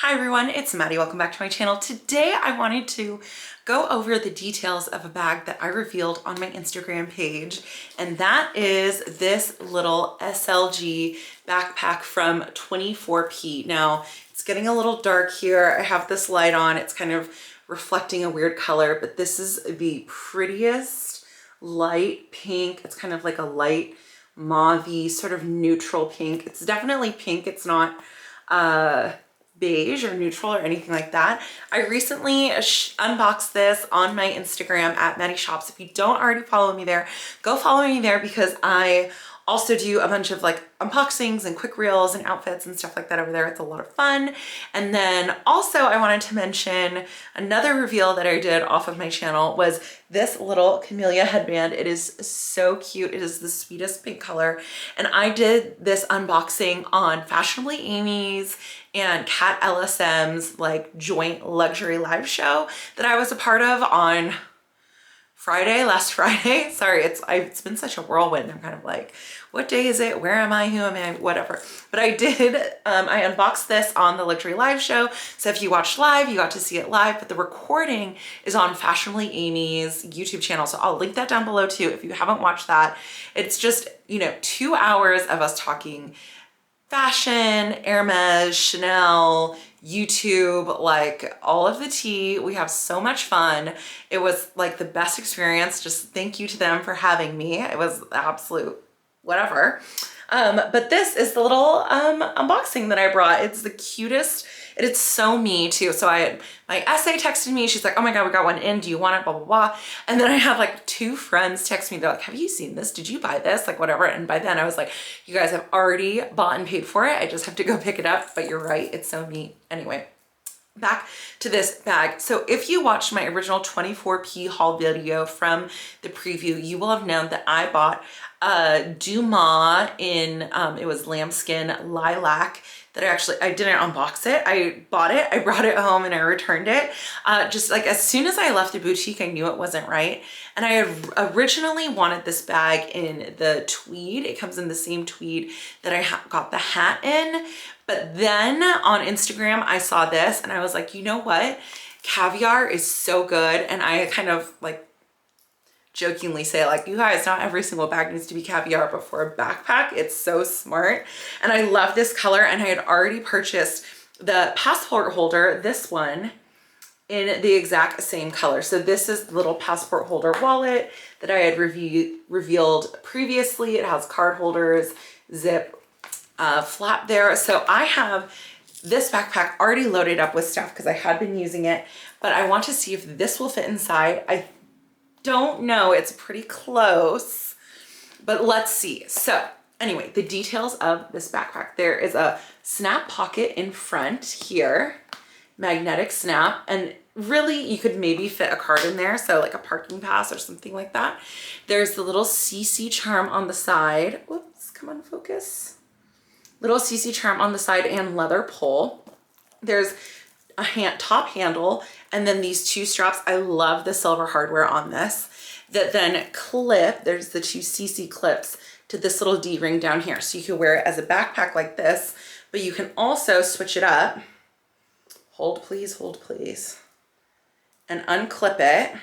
Hi everyone, it's Maddie. Welcome back to my channel. Today I wanted to go over the details of a bag that I revealed on my Instagram page, and that is this little SLG backpack from 24P. Now, it's getting a little dark here. I have this light on. It's kind of reflecting a weird color, but this is the prettiest light pink. It's kind of like a light mauve-y, sort of neutral pink. It's definitely pink. It's not beige or neutral or anything like that. I recently unboxed this on my Instagram at Maddie Shops. If you don't already follow me there, go follow me there because I also do a bunch of like unboxings and quick reels and outfits and stuff like that over there. It's a lot of fun. And then also I wanted to mention another reveal that I did off of my channel was this little camellia headband. It is so cute. It is the sweetest pink color. And I did this unboxing on Fashionably Amy's and Kat LSM's like joint luxury live show that I was a part of on last Friday. Sorry, it's been such a whirlwind. I'm kind of like, what day is it? Where am I? Who am I? Whatever. But I did, I unboxed this on the luxury live show. So if you watched live, you got to see it live, but the recording is on Fashionably Amy's YouTube channel. So I'll link that down below too if you haven't watched that. It's just, 2 hours of us talking fashion, Hermes, Chanel, YouTube, like all of the tea. We have so much fun. It was like the best experience. Just thank you to them for having me. It was absolute whatever. But this is the little unboxing that I brought. It's the cutest. It's so me too. So my essay texted me. She's like, oh my God, we got one in. Do you want it? Blah, blah, blah. And then I had like 2 friends text me. They're like, have you seen this? Did you buy this? Like whatever. And by then I was like, you guys have already bought and paid for it. I just have to go pick it up. But you're right. It's so me. Anyway, back to this bag. So if you watched my original 24P haul video from the preview, you will have known that I bought a Dumas in, it was lambskin lilac that I didn't unbox it. I bought it, I brought it home and I returned it. Just like as soon as I left the boutique, I knew it wasn't right. And I had originally wanted this bag in the tweed. It comes in the same tweed that I got the hat in. But then on Instagram, I saw this and I was like, you know what? Caviar is so good. And I kind of like jokingly say like, you guys, not every single bag needs to be caviar, but for a backpack, it's so smart. And I love this color. And I had already purchased the passport holder, this one, in the exact same color. So this is the little passport holder wallet that I had revealed previously. It has card holders, zip, flap there. So I have this backpack already loaded up with stuff because I had been using it, but I want to see if this will fit inside. I don't know, it's pretty close, but let's see. So anyway, the details of this backpack. There is a snap pocket in front here, magnetic snap, and really you could maybe fit a card in there, so like a parking pass or something like that. There's the little CC charm on the side. Whoops, come on, focus. Little CC charm on the side and leather pull. There's a top handle and then these 2 straps. I love the silver hardware on this that then clip. There's the 2 CC clips to this little D-ring down here. So you can wear it as a backpack like this, but you can also switch it up. Hold please, and unclip it.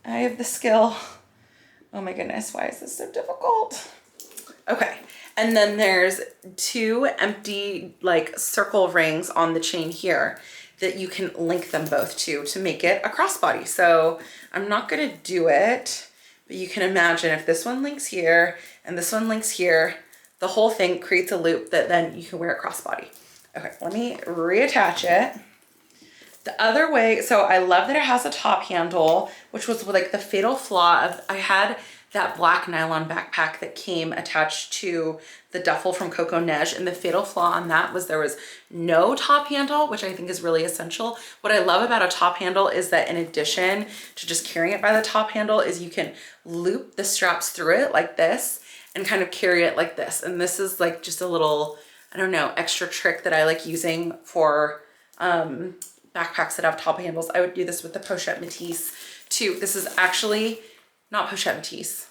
I have the skill. Oh my goodness, why is this so difficult? Okay, and then there's 2 empty like circle rings on the chain here that you can link them both to make it a crossbody. So I'm not gonna do it, but you can imagine if this one links here and this one links here, the whole thing creates a loop that then you can wear a crossbody. Okay, let me reattach it. The other way, so I love that it has a top handle, which was like the fatal flaw of, I had that black nylon backpack that came attached to the duffel from Coco Neige, and the fatal flaw on that was there was no top handle, which I think is really essential. What I love about a top handle is that in addition to just carrying it by the top handle is you can loop the straps through it like this and kind of carry it like this. And this is like just a little, I don't know, extra trick that I like using for backpacks that have top handles. I would do this with the Pochette Métis too. This is actually not Pochette Métis.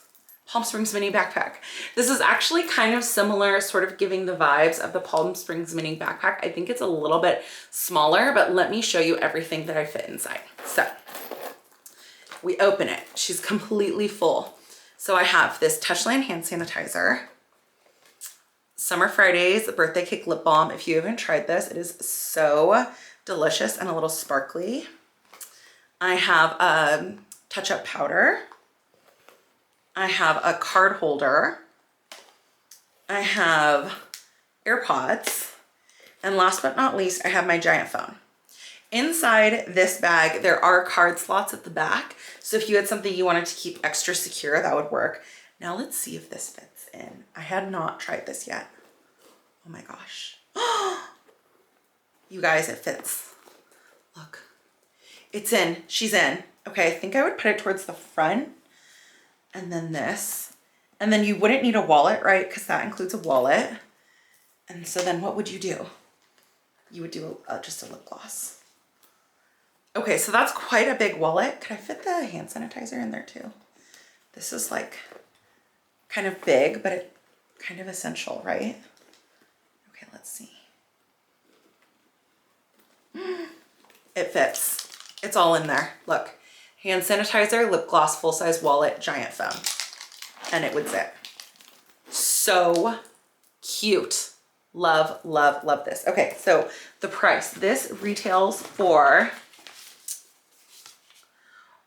Palm Springs mini backpack. This is actually kind of similar, sort of giving the vibes of the Palm Springs mini backpack. I think it's a little bit smaller, but let me show you everything that I fit inside. So we open it. She's completely full. So I have this Touchland hand sanitizer, Summer Fridays birthday cake lip balm. If you haven't tried this, it is so delicious and a little sparkly. I have a touch-up powder. I have a card holder. I have AirPods. And last but not least, I have my giant phone. Inside this bag, there are card slots at the back. So if you had something you wanted to keep extra secure, that would work. Now let's see if this fits in. I had not tried this yet. Oh my gosh. You guys, it fits. Look, it's in, she's in. Okay, I think I would put it towards the front. And then this, and then you wouldn't need a wallet, right? Because that includes a wallet. And so then what would you do? You would do just a lip gloss. Okay, so that's quite a big wallet. Could I fit the hand sanitizer in there too? This is like kind of big, but it kind of essential, right? Okay, let's see. It fits. It's all in there. Look. Hand sanitizer, lip gloss, full-size wallet, giant phone. And it would zip. So cute. Love, love, love this. Okay, so the price. This retails for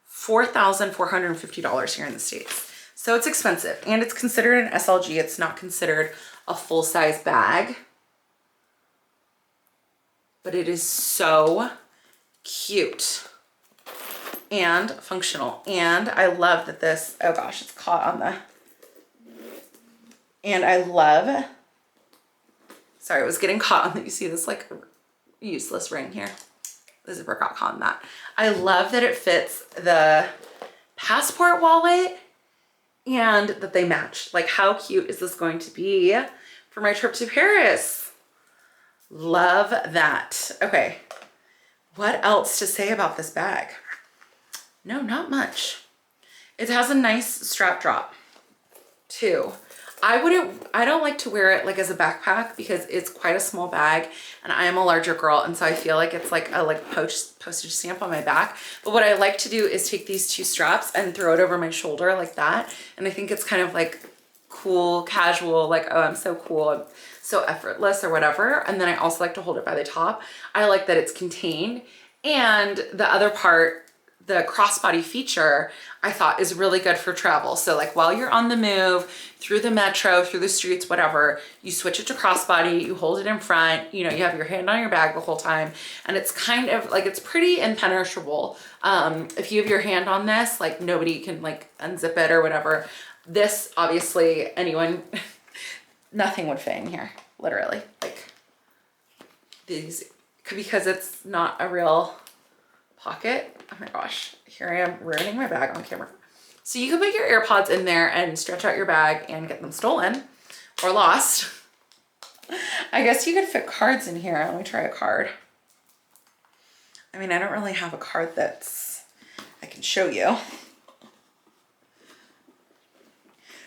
$4,450 here in the States. So it's expensive, and it's considered an SLG. It's not considered a full-size bag. But it is so cute and functional. And I love that this, oh gosh, it's caught on the, and I love, sorry, it was getting caught on that. You see this like useless ring here. The zipper got caught on that. I love that it fits the passport wallet and that they match. Like, how cute is this going to be for my trip to Paris? Love that. Okay, what else to say about this bag? No, not much. It has a nice strap drop too. I don't like to wear it like as a backpack because it's quite a small bag and I am a larger girl, and so I feel like it's like a postage stamp on my back. But what I like to do is take these two straps and throw it over my shoulder like that. And I think it's kind of like cool, casual, like, oh, I'm so cool, I'm so effortless or whatever. And then I also like to hold it by the top. I like that it's contained. And the other part, the crossbody feature, I thought is really good for travel. So like while you're on the move, through the metro, through the streets, whatever, you switch it to crossbody, you hold it in front, you know, you have your hand on your bag the whole time. And it's kind of like, it's pretty impenetrable. If you have your hand on this, like nobody can like unzip it or whatever. This, obviously, anyone, nothing would fit in here, literally. Like these, because it's not a real pocket. Oh my gosh, here I am ruining my bag on camera. So you can put your AirPods in there and stretch out your bag and get them stolen or lost. I guess you could fit cards in here. Let me try a card. I mean, I don't really have a card that's, I can show you.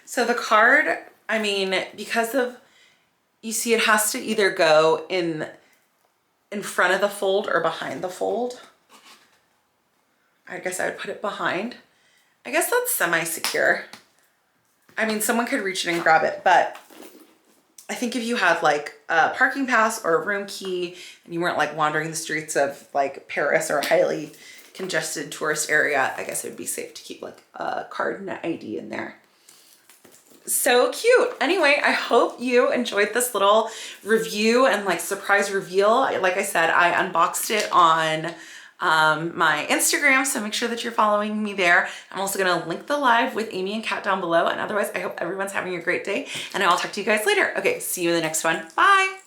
So the card, I mean, because of, you see it has to either go in front of the fold or behind the fold. I guess I would put it behind. I guess that's semi-secure. I mean, someone could reach in and grab it, but I think if you had like a parking pass or a room key and you weren't like wandering the streets of like Paris or a highly congested tourist area, I guess it would be safe to keep like a card and an ID in there. So cute. Anyway, I hope you enjoyed this little review and like surprise reveal. Like I said, I unboxed it on my Instagram, so make sure that you're following me there. I'm also gonna link the live with Amy and Kat down below. And otherwise, I hope everyone's having a great day, and I'll talk to you guys later. Okay, see you in the next one. Bye.